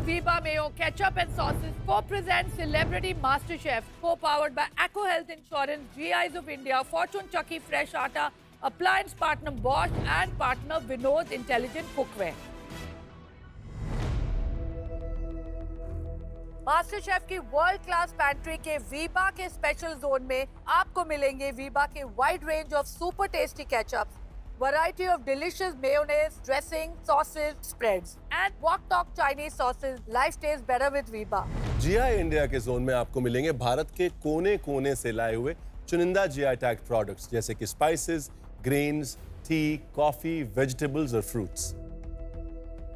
Viva Mayo Ketchup and Sauces co-present Celebrity MasterChef, co-powered by Acco Health Insurance, GIs of India, Fortune Chucky Fresh Atta, appliance partner Bosch and partner Vinod Intelligent Cookware. Master chef की world class pantry के वीबा के special zone में आपको मिलेंगे वीबा के wide range of super tasty ketchups, variety of delicious mayonnaise, dressing, sauces, spreads and wok tok Chinese sauces. Life tastes better with Veeba. GI India के zone में आपको मिलेंगे भारत के कोने-कोने से लाए हुए चुनिंदा जीआई टैग प्रोडक्ट्स जैसे कि spices, grains, T, coffee, vegetables और फ्रूट्स.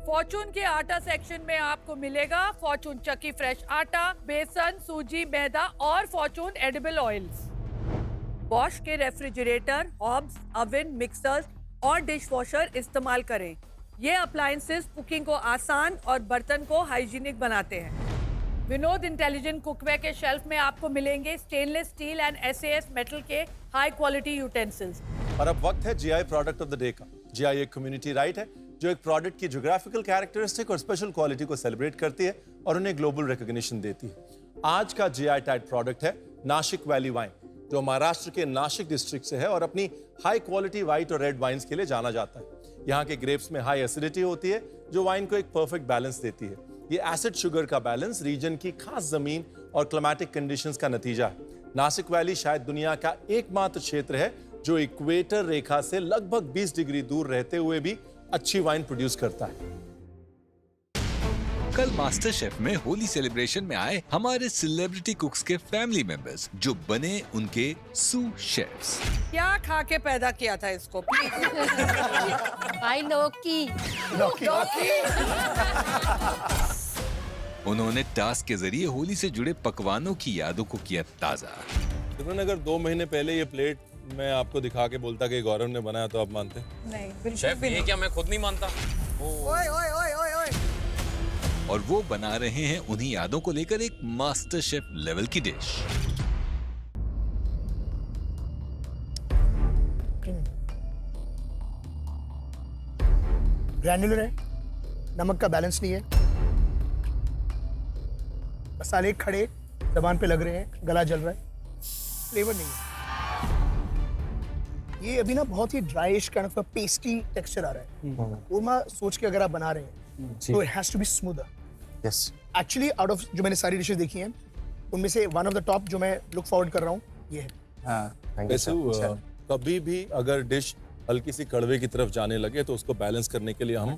फॉर्चून के आटा सेक्शन में आपको मिलेगा फॉर्चून चक्की फ्रेश आटा, बेसन, सूजी, मैदा और फॉर्चून एडिबल ऑयल्स. बॉश के रेफ्रिजरेटर, हॉब्स, ओवन, मिक्सर्स और डिश वॉशर इस्तेमाल करें. ये अप्लायंसेस कुकिंग को आसान और बर्तन को हाइजीनिक बनाते हैं. विनोद इंटेलिजेंट कुकवेयर के शेल्फ में आपको मिलेंगे stainless steel and SAS metal के हाई क्वालिटी यूटेंसिल्स. और अब वक्त है GI product of the day का. जीआई एक कम्युनिटी राइट है जो एक प्रोडक्ट की ज्योग्राफिकल कैरेक्टरिस्टिक और स्पेशल क्वालिटी को सेलिब्रेट करती है और उन्हें ग्लोबल रिकॉग्निशन देती है. आज का जीआई टैग प्रोडक्ट है नासिक वैली वाइन, जो महाराष्ट्र के नासिक डिस्ट्रिक्ट से है और अपनी हाई क्वालिटी व्हाइट और रेड वाइन्स के लिए जाना जाता है. यहाँ के ग्रेप्स में हाई एसिडिटी होती है जो वाइन को एक परफेक्ट बैलेंस देती है. ये एसिड शुगर का बैलेंस रीजन की खास जमीन और क्लाइमेटिक कंडीशंस का नतीजा है. नासिक वैली शायद दुनिया का एकमात्र क्षेत्र है जो इक्वेटर रेखा से लगभग 20 डिग्री दूर रहते हुए भी अच्छी वाइन प्रोड्यूस करता है. कल मास्टर शेफ में होली सेलिब्रेशन में आए हमारे सेलिब्रिटी कुक्स के फैमिली मेंबर्स जो बने उनके सू शेफ्स. क्या खा के पैदा किया था इसको? भाई लौकी. उन्होंने टास्क के जरिए होली से जुड़े पकवानों की यादों को किया ताजा. अगर 2 महीने पहले ये प्लेट मैं आपको दिखा के बोलता कि गौरव ने बनाया तो आप मानते? नहीं, बिल्कुल शेफ ये क्या मैं खुद नहीं मानता. ओए ओए ओए ओए ओए. और वो बना रहे हैं उन्हीं यादों को लेकर एक मास्टर शेफ लेवल की डिश. ग्रैन्युलर है, नमक का बैलेंस नहीं है, मसाले खड़े जबान पे लग रहे हैं, गला जल रहा है, फ्लेवर नहीं है. ये अभी ना बहुत ही ड्राइश काइंड ऑफ पेस्टी टेक्सचर आ रहा है. कोरमा सोच के अगर आप बना रहे हैं तो it has to be smoother. Yes, actually out of जो मैंने सारी डिशेस देखी हैं उनमें से वन ऑफ द टॉप जो मैं लुक फॉरवर्ड कर रहा हूँ ये है. वैसे कभी भी अगर डिश हल्की सी कड़वे की तरफ जाने लगे तो उसको बैलेंस करने के लिए हम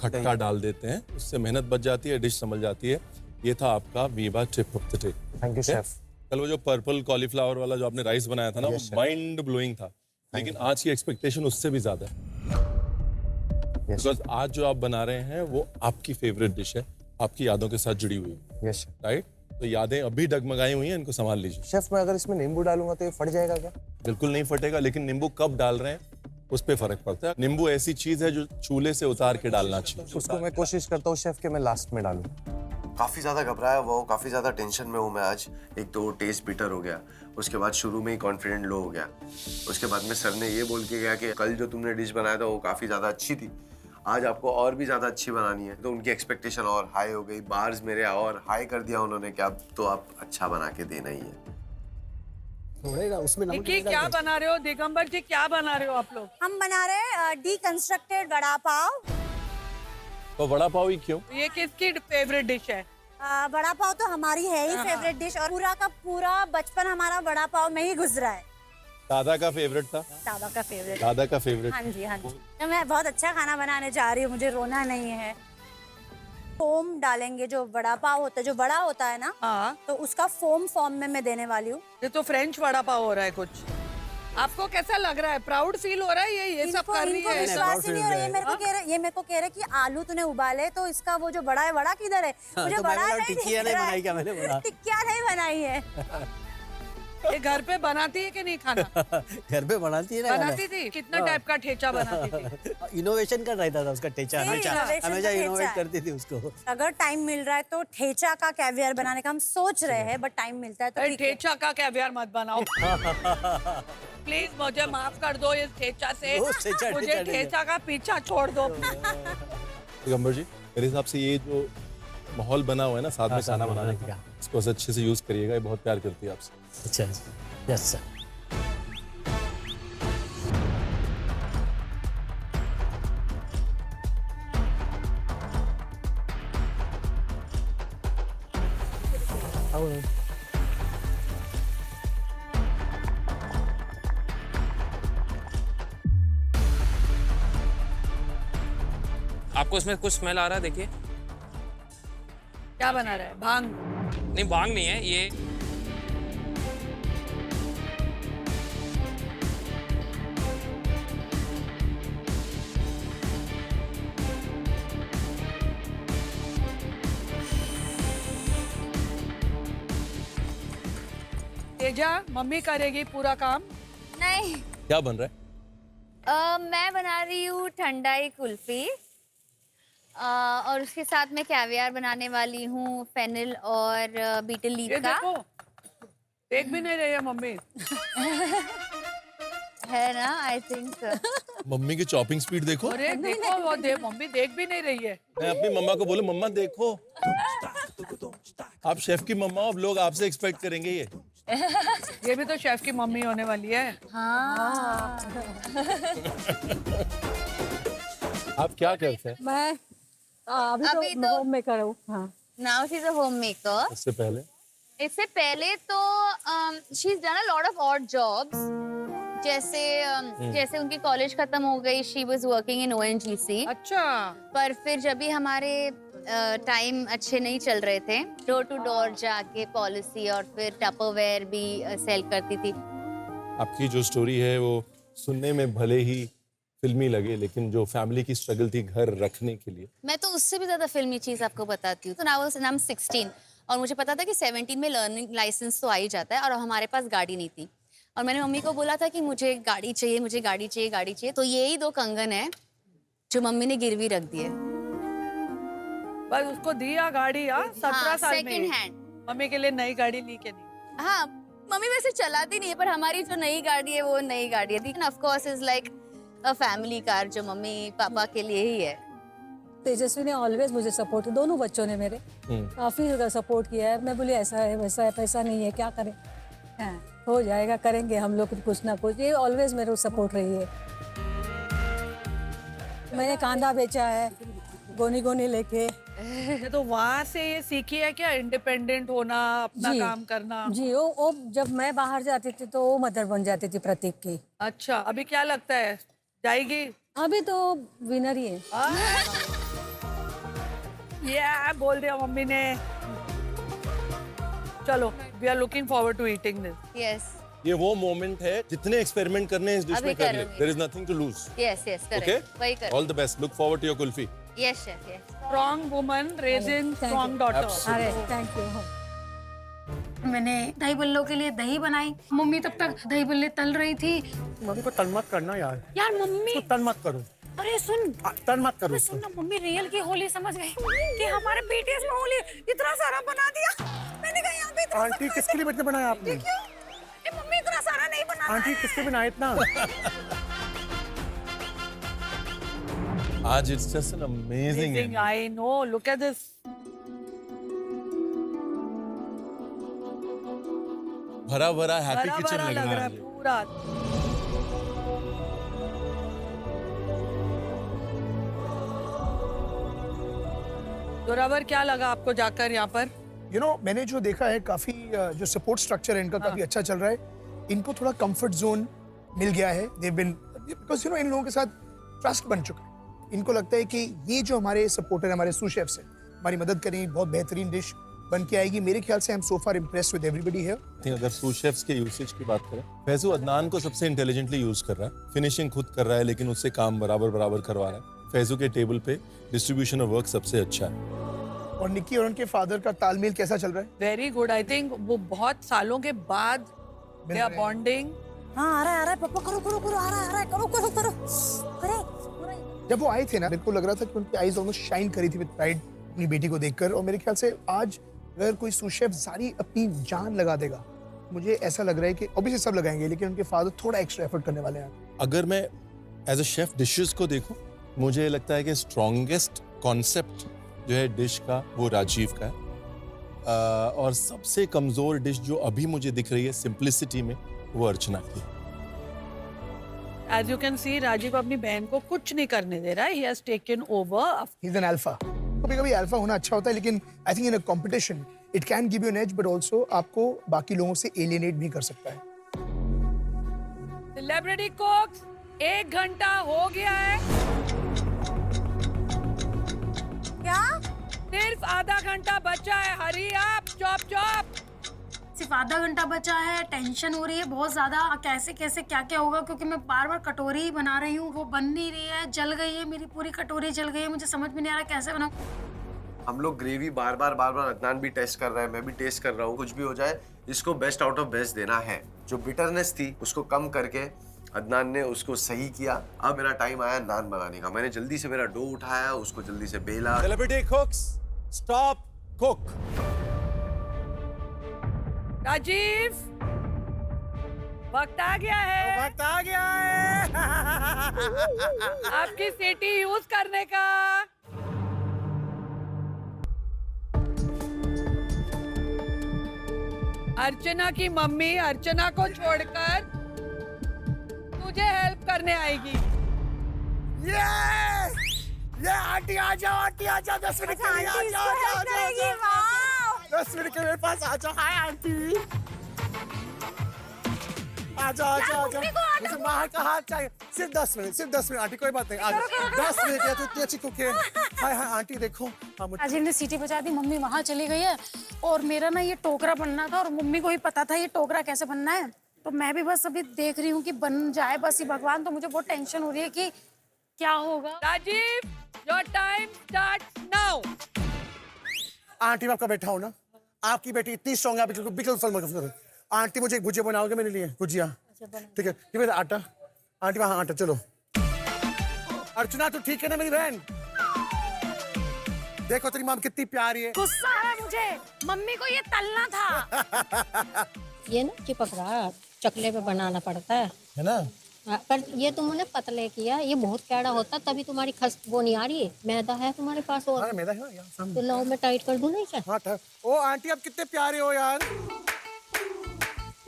खट्टा डाल देते हैं, उससे मेहनत बच जाती है, डिश संभल जाती है. ये था आपका Veeba tip of the day. Thank you chef. कल वो जो पर्पल कॉलीफ्लावर वाला जो आपने राइस बनाया था ना, वो माइंड ब्लोइंग था, लेकिन आज की एक्सपेक्टेशन उससे भी ज्यादा है. बिकॉज आज जो आप बना रहे हैं वो आपकी फेवरेट डिश है, आपकी यादों के साथ जुड़ी हुई है. Yes right? तो यादें अभी डगमगाई हुई हैं, इनको संभाल लीजिए. शेफ, मैं अगर इसमें नींबू डालूंगा तो ये फट जाएगा क्या? बिल्कुल नहीं फटेगा, लेकिन नींबू कब डाल रहे हैं उस पर फर्क पड़ता है. नींबू ऐसी चीज है जो चूल्हे से उतार के डालना चाहिए. उसको मैं कोशिश करता हूँ शेफ कि मैं लास्ट में डालूं. काफ़ी ज़्यादा घबराया हुआ हूँ, काफ़ी ज़्यादा टेंशन में हूँ मैं आज. एक तो टेस्ट बिटर हो गया, उसके बाद शुरू में ही कॉन्फिडेंट लो हो गया, उसके बाद में सर ने ये बोल के गया कि कल जो तुमने डिश बनाया था वो काफ़ी ज़्यादा अच्छी थी, आज आपको और भी ज़्यादा अच्छी बनानी है. तो उनकी एक्सपेक्टेशन और हाई हो गई, बार्स मेरे और हाई कर दिया उन्होंने कि अब तो आप अच्छा बना के देना ही है. निक्की क्या बना रहे हो? दिगंबर जी क्या बना रहे हो आप लोग? हम बना रहे हैं डीकंस्ट्रक्टेड वड़ा पाव. तो वड़ा पाव ही क्यों? ये किसकी फेवरेट डिश है? वड़ा पाव तो हमारी है ही फेवरेट डिश और पूरा का पूरा बचपन हमारा वड़ा पाव में ही गुजरा है. दादा का फेवरेट था? दादा का फेवरेट. दादा का फेवरेट. हाँ जी, हाँ जी. तो मैं बहुत अच्छा खाना बनाने जा रही हूँ, मुझे रोना नहीं है. फोम डालेंगे, जो वड़ा पाव होता है, जो बड़ा होता है ना, हाँ, तो उसका फोम फॉर्म में मैं देने वाली हूँ. ये तो फ्रेंच वड़ा पाव हो रहा है कुछ. आपको कैसा लग रहा है? प्राउड फील हो रहा है? ये सब कर रही है. विश्वास ही नहीं हो रहा. ये मेरे को कह रहे कि आलू तूने उबाले तो इसका वो जो बड़ा है, वड़ा किधर है? मुझे तो बड़ा टिक्कियाँ नहीं बनाई क्या मैंने? बोला टिक्कियाँ नहीं बनाई है. ये घर पे बनाती है कि नहीं खाना? घर पे बनाती है ना. बनाती थी. कितना टाइप का ठेचा बनाती थी? इनोवेशन कर रहा था उसका ठेचा. हमेशा इनोवेट करती थी उसको. अगर टाइम मिल रहा है तो ठेचा का कैवियर बनाने का हम सोच रहे हैं, बट टाइम मिलता है तो ठीक है. ठेचा का कैवियर मत बनाओ प्लीज. मुझे माफ कर दो इस ठेचा से. मुझे ठेचा का पीछा छोड़ दो. दिगंबर जी, मेरे हिसाब से ये जो माहौल बना हुआ है ना साथ में खाना बनाने का, इसको अच्छे से यूज करिएगा, ये बहुत प्यार करती है आपसे। अच्छा, यस सर। आपको इसमें कुछ स्मेल आ रहा है? देखिए। क्या बना रहा है? भांग? नहीं, भांग नहीं है ये। तेजा, मम्मी करेगी पूरा काम? नहीं, क्या बन रहा है? मैं बना रही हूँ ठंडाई कुल्फी, और उसके साथ में कैवियार बनाने वाली हूँ, फेनिल और बीटल लीफ ये का। देखो, देख भी नहीं रही है मम्मी। है ना, आई थिंक मम्मी की चॉपिंग स्पीड देखो। अरे देखो, वो मम्मी देख भी नहीं रही है। मैं अपनी मम्मा को बोलूं, मम्मा देखो, आप शेफ की मम्मा हो, अब लोग आपसे एक्सपेक्ट करेंगे ये। ये भी तो शेफ की मम्मी होने वाली है। हाँ। आप क्या करते हैं? मैं अभी तो होम मेकर हूँ। हाँ। Now she is a home maker. इससे पहले इससे पहले तो she is done a lot of odd jobs, जैसे उनकी कॉलेज खत्म हो गई, she was working in ONGC। अच्छा। पर फिर जब भी हमारे टाइम अच्छे नहीं चल रहे थे, डोर टू डोर जाके पॉलिसी और फिर टपरवेयर भी सेल करती थी। आपकी जो स्टोरी है वो सुनने में भले ही फिल्मी लगे, लेकिन जो फैमिली की स्ट्रगल थी घर रखने के लिए, मैं तो उससे भी ज्यादा फिल्मी चीज आपको बताती हूँ। तो नाउ आई एम 16 और मुझे पता था कि 17 में लर्निंग लाइसेंस तो आ ही जाता है, और हमारे पास गाड़ी नहीं थी। और मैंने मम्मी को बोला था कि मुझे गाड़ी चाहिए, मुझे गाड़ी चाहिए, गाड़ी चाहिए। तो यही 2 कंगन है जो मम्मी ने गिरवी रख दिए। बस उसको दिया गाड़ी, 17 साल में। Second hand. मम्मी के लिए नई गाड़ी ली के नहीं? हाँ, मम्मी वैसे चलाती नहीं है, पर हमारी जो नई गाड़ी है वो नई गाड़ी है। लेकिन of course is like a family car जो मम्मी पापा के लिए ही है। तेजस्वी ने ऑलवेज मुझे सपोर्ट, दोनों बच्चों ने मेरे काफी ज्यादा सपोर्ट किया है। मैं बोली ऐसा है वैसा है, पैसा नहीं है, क्या करें? हाँ, हो जाएगा, करेंगे हम लोग कुछ ना कुछ। ये ऑलवेज मेरे सपोर्ट रही है। मैंने कांदा बेचा है गोनी गोनी लेके। तो वहाँ से ये सीखी है क्या, इंडिपेंडेंट होना, अपना काम करना? जी, वो जब मैं बाहर जाती थी तो वो मदर बन जाती थी प्रतीक की। अच्छा, अभी क्या लगता है, जाएगी? अभी तो विनर ही है। ये बोल दिया मम्मी ने। चलो, we are looking forward to eating this. Yes ये वो मोमेंट है जितने एक्सपेरिमेंट करने हैं इस डिश अभी में कर ले। करूंगी। There is nothing to lose. Yes yes, okay, correct, वही कर। All the best, look forward to your kulfi. Yes chef, yes. Strong woman raising strong daughter. अरे थैंक यू। मैंने दही बल्लों के लिए दही बनाई। मम्मी तब तक दही बल्ले तल रही थी। मम्मी को तन मत करना यार। यार मम्मी, तो तन मत करो, अरे सुन, तन मत करो। सुन ना, मम्मी रियल की होली समझ गई कि हमारे BTS में होली इतना सारा बना दिया। मैंने कहा यहाँ पे इतना आंटी किसके लिए बेटे बनाया आपने? ए, मम्मी इतना सारा नहीं बनाना आंटी है। किसके बनाया इतना? आज it's just an amazing. I know, look at this. भरा भरा हैप्पी बड़ा किचन बड़ा लग लग रहा रहा है। है पूरा। जोरावर, क्या लगा आपको जाकर यहाँ पर? मैंने जो देखा है काफी जो सपोर्ट स्ट्रक्चर है इनका काफी अच्छा चल रहा है। इनको थोड़ा कंफर्ट जोन मिल गया है। दे बिन बिकॉज़ इन लोगों के साथ ट्रस्ट बन चुका है। इनको लगता है कि ये जो हमारे सपोर्टर हमारे सू शेफ्स हैं, हमारी मदद करेंगे, बहुत बेहतरीन डिश बन के आएगी। मेरे ख्याल से I am so far impressed with everybody here. अगर सू शेफ्स के यूसेज की बात करें, फैजू अदनान को सबसे इंटेलिजेंटली यूज कर रहा है। फिनिशिंग खुद कर रहा है, लेकिन उससे काम बराबर बराबर करवा रहा है। फैजू के टेबल पे डिस्ट्रीब्यूशन ऑफ वर्क सबसे अच्छा है। और निक्की और उनके फादर का तालमेल कैसा चल रहा है? Very good. आई थिंक वो बहुत सालों के बाद दे आर बॉन्डिंग। हाँ, आ रहा है, पापा करो करो करो, आ रहा है, करो करो करो, करे। जब वो आए थे ना, मेरे को लग रहा था कि उनकी आईज ऑलमोस्ट शाइन करी थी विद प्राइड अपनी बेटी को देखकर। और मेरे ख्याल से आज अगर कोई सू शेफ सारी अपनी जान लगा देगा, मुझे ऐसा लग रहा है कि ऑब्वियसली सब लगाएंगे, लेकिन उनके फादर थोड़ा एक्स्ट्रा एफर्ट करने वाले हैं। अगर मैं एज अ शेफ डिशेस को देखूं, मुझे लगता है कि स्ट्रॉन्गेस्ट कॉन्सेप्ट जो है डिश का वो राजीव का है। और सबसे कमजोर डिश जो अभी मुझे दिख रही है सिंप्लिसिटी में वो अर्चना की। As you can see, Rajiv अपनी बहन को कुछ नहीं करने दे रहा है। He has taken over. He's an alpha. कभी-कभी अल्फा होना अच्छा होता है, लेकिन I think in a competition it can give you an edge, but also आपको बाकी लोगों से एलियनेट भी कर सकता है। सेलिब्रिटी कुक्स 1 घंटा हो गया है। क्या सिर्फ आधा घंटा बचा है। हरी आप, चॉप चॉप। सिर्फ आधा घंटा बचा है, टेंशन हो रही है बहुत ज्यादा, कैसे कैसे क्या क्या होगा, क्योंकि मैं बार बार कटोरी ही बना रही हूँ, वो बन नहीं रही है, जल गई है, मेरी पूरी कटोरी जल गई है, मुझे समझ में नहीं आ रहा कैसे बनाऊं। हम लोग ग्रेवी बार बार अदनान भी टेस्ट कर रहा है, मैं भी टेस्ट कर रहा हूँ। कुछ भी हो जाए इसको बेस्ट आउट ऑफ बेस्ट देना है। जो बिटरनेस थी उसको कम करके अदनान ने उसको सही किया। अब मेरा टाइम आया नान बनाने का। मैंने जल्दी से मेरा डो उठाया, उसको जल्दी से बेला। Celebrity cooks stop cook. Rajeev, वक्त आ गया है। वक्त आ गया है। आपकी सीटी यूज करने का। अर्चना की मम्मी अर्चना को छोड़कर तुझे हेल्प करने आएगी। ये आंटी आ जाओ, आंटी आ जाओ, 10 मिनट के लिए आ जाओ, 10 मिनट के मेरे पास आ जाओ। हाय आंटी, आ जाओ। मुझे माँ का हाथ चाहिए। सिर्फ 10 मिनट आंटी, कोई बात नहीं। आ जाओ, 10 मिनट है तो इतनी अच्छी कुक है। हाय आंटी देखो। राजीव ने सीटी बजा दी, मम्मी वहाँ चली गई है, और मेरा ना ये टोकरा बनना था, और मम्मी को ही पता था ये टोकरा कैसे बनना है, तो मैं भी बस अभी देख रही हूँ कि बन जाए बस ही भगवान। तो मुझे बहुत टेंशन हो रही है कि क्या होगा। Rajiv, your time starts now. Aunty मैं आपका बैठा हूँ ना, आपकी बेटी इतनी स्ट्रॉन्ग है, बिल्कुल फल। आंटी मुझे एक भुजिया बनाओगे मेरे लिए? भुजिया ठीक है। ये मेरा आटा, आंटी वहाँ आटा। चलो अर्चना तो ठीक है ना मेरी बहन? देखो तेरी माम कितनी प्यारी है। गुस्सा है मुझे, मम्मी को ये तलना था। ये ना चिपक रहा है, चकले पे बनाना पड़ता है ना? पर ये तुमने पतले किया, ये बहुत कैड़ा होता, तभी तुम्हारी खस वो नहीं आ रही है। मैदा है तुम्हारे पास और हाँ, मैदा है यहाँ सामने। तो लाओ मैं टाइट कर दूं। नहीं क्या? हाँ ओ आंटी आप कितने प्यारे हो यार।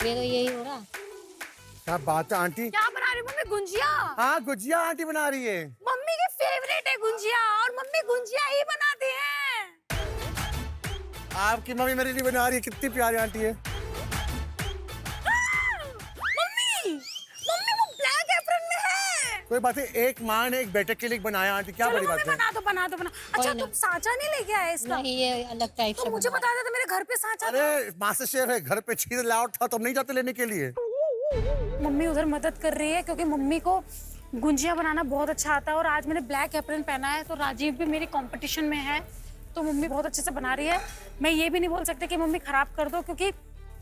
ये तो यही हो रहा। क्या बात है आंटी। क्या बना रही मम्मी? गुंजिया। हाँ गुजिया आंटी बना रही है। मम्मी की फेवरेट है गुंजिया, और मम्मी गुंजिया ही बनाती हैं। आपकी मम्मी मेरे लिए बना रही है, कितनी प्यारी आंटी है। मम्मी वो ब्लैक एप्रन में है। कोई बात नहीं, एक माँ ने एक बेटे के लिए बनाया आंटी, क्या बड़ी बात है। बना दो। अच्छा तुम सांचा नहीं लेके आए इसका? नहीं, ये अलग टाइप से। तो मुझे बता देते, मेरे घर पे सांचा था। अरे मास्टर शेफ है, घर पे चीज लाउट था तो हम नहीं जाते लेने के लिए। मम्मी उधर मदद कर रही है, क्योंकि मम्मी को गुंजिया बनाना बहुत अच्छा आता है, और आज मैंने ब्लैक एप्रन पहना है, तो राजीव भी मेरी कंपटीशन में है, तो मम्मी बहुत अच्छे से बना रही है। मैं ये भी नहीं बोल सकती कि मम्मी खराब कर दो, क्योंकि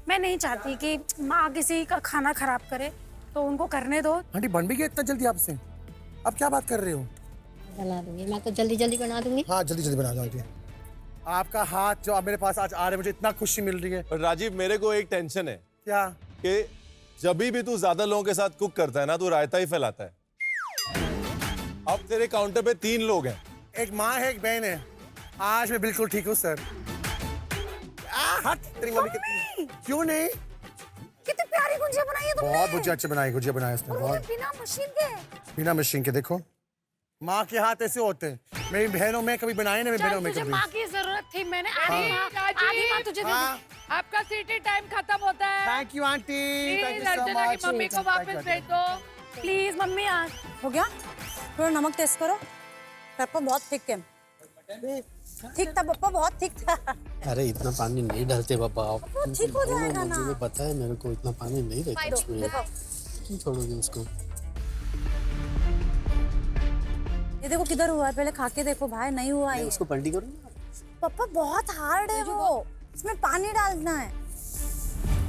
मैं नहीं चाहती कि माँ किसी का खाना खराब करे, तो उनको करने दो। आंटी बन भी गया इतना जल्दी आपसे? अब क्या बात कर रहे हो? बना दूंगी मैं, तो जल्दी बना दूंगी। हाँ जल्दी बना दो आंटी। आपका हाथ जो अब मेरे पास आज आ रहे, मुझे इतना खुशी मिल रही है। और राजीव मेरे को एक टेंशन है। क्या? कि जब भी तू ज्यादा लोगों के साथ कुक करता है ना, तो रायता ही फैलाता है। अब तेरे काउंटर पे 3 लोग हैं। एक माँ है, एक बहन है। आज मैं बिल्कुल ठीक हूँ सर। तेरी मम्मी कितनी, क्यों नहीं? कितनी प्यारी गुंजिया बनाई है तुमने। बहुत गुजिया अच्छी बनाई, गुजिया बनाया इसने बहुत। बिना मशीन के। बिना मशीन के। देखो माँ के हाथ ऐसे होते हैं। मेरी बहनों में कभी बनाए ना, मेरी बहनों में तुझे कभी। माँ की जरूरत थी, मैंने आधी माँ तुझे दे दी। आपका सीटी टाइम खत्म होता है। Thank you aunty. प्लीज अर्चना की मम्मी को वापस भेज दो। Please mummy. आज हो गया? थोड़ा नमक टेस्ट करो। पेपर बहुत थिक है। ठीक था पप्पा, बहुत ठीक था। अरे इतना पानी नहीं डालते पापा आप। ठीक हो जाएगा ना। मुझे पता है, मेरे को इतना पानी नहीं रहता इसमें। क्यों छोड़ोगे उसको? ये देखो किधर हुआ है, पहले खा के देखो भाई। नहीं हुआ है उसको पलटी करो ना। पापा, बहुत हार्ड है वो, इसमें पानी डालना है।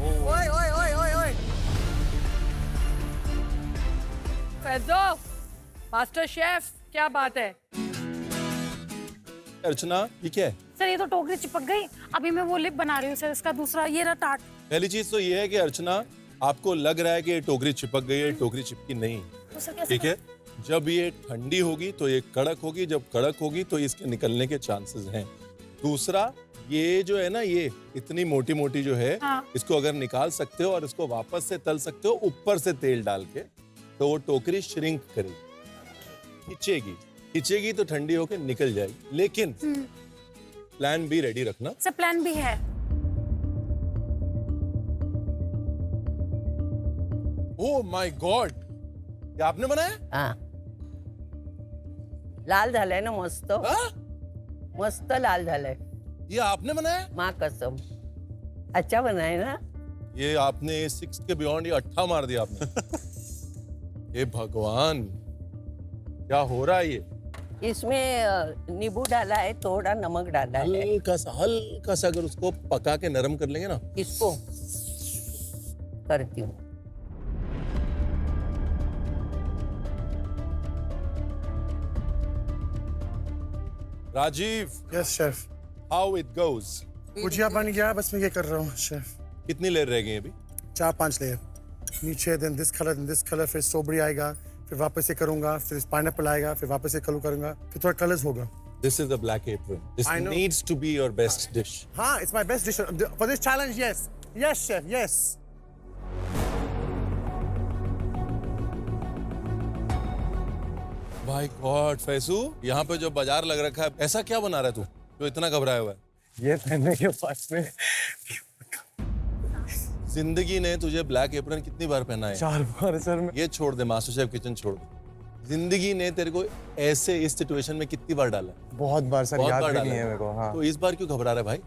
ओए ओए ओए ओए ओए। फैजो, मास्टर शेफ, क्या बात है? अर्चना ये क्या है? सर ये तो टोकरी चिपक गई, अभी मैं वो लिप बना रही हूँ सर, इसका दूसरा ये रहा टाट। पहली चीज तो ये है कि अर्चना, आपको लग रहा है कि ये टोकरी चिपक गई है, टोकरी चिपकी नहीं। तो सर कैसे ठीक है, जब ये ठंडी होगी तो ये कड़क होगी, जब कड़क होगी तो इसके निकलने के चांसेस हैं। दूसरा, ये जो है ना, ये इतनी मोटी मोटी जो है, इसको अगर निकाल सकते हो और इसको वापस से तल सकते हो ऊपर से तेल डाल के, तो वो टोकरी श्रिंक करेगी, खिंचेगी तो ठंडी होके निकल जाएगी। लेकिन प्लान बी रेडी रखना। सब प्लान भी है। ओह माय गॉड, ये आपने बनाया? हा, लाल झालाय ना मस्त, मस्त लाल झालाय। ये आपने बनाया? माँ कसम, अच्छा बनाए ना। ये आपने 6 के बियॉन्ड ये 8 मार दिया आपने। ये भगवान, क्या हो रहा है ये? इसमें नींबू डाला है, थोड़ा नमक डाला है। हल्का सा अगर उसको पका के नरम कर लेंगे ना, इसको करती हूँ। Rajeev, yes chef. How it goes? Bhujia बन गया, बस मैं ये कर रहा हूँ शेफ। कितनी लेयर रह गई अभी? 4-5 लेयर नीचे, देन दिस कलर, फिर स्ट्रॉबेरी आएगा, फिर वापस से करूंगा, फिर पाइनएप्पल आएगा, फिर वापस से कलर करूंगा, फिर थोड़ा कलर्स होगा। This is the black apron. This I know. needs to be your best dish. हाँ, it's my best dish for this challenge. Yes, yes chef, yes. My God, Faisu, यहाँ पे जो बाजार लग रखा है, ऐसा क्या बना रहा है तू जो इतना घबराया हुआ है? ये पहनने के बाद में जिंदगी ने तुझे ब्लैक एप्रन कितनी बार पहना है? 4 बार सर। ये छोड़ दे, मास्टर शेफ किचन छोड़ दे। जिंदगी ने तेरे को ऐसे इस सिचुएशन में कितनी बार डाला है? बहुत बार सर, बहुत याद बार भी डाला नहीं है मेरे को। हाँ, तो इस बार क्यों घबरा रहा है भाई?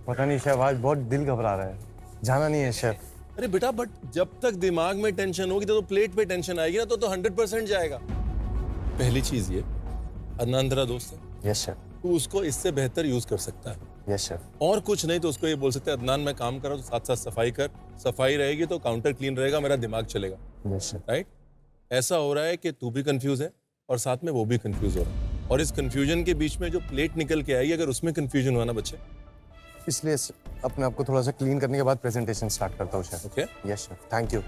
पता नहीं शेफ, आज बहुत दिल घबरा रहा है, जाना नहीं है शेफ। अरे बेटा, बट जब तक दिमाग में टेंशन होगी तो प्लेट पे टेंशन आएगी ना, तो 100% जाएगा। पहली चीज ये, अदनान तेरा दोस्त है, यस शेफ। तू उसको इससे बेहतर यूज कर सकता है। Yes chef. और कुछ नहीं तो उसको ये बोल सकते हैं, अदनान मैं काम कर रहा हूँ तो साथ साथ सफाई कर, सफाई रहेगी तो काउंटर क्लीन रहेगा, मेरा दिमाग चलेगा। Yes chef. राइट? ऐसा हो रहा है कि तू भी कंफ्यूज है और साथ में वो भी कंफ्यूज हो रहा है, और इस कंफ्यूजन के बीच में जो प्लेट निकल के आएगी, अगर उसमें कंफ्यूजन हुआ ना बच्चे, इसलिए अपने आप को थोड़ा सा क्लीन करने के बाद प्रेजेंटेशन स्टार्ट करता हूँ chef. Okay? Yes chef, thank you.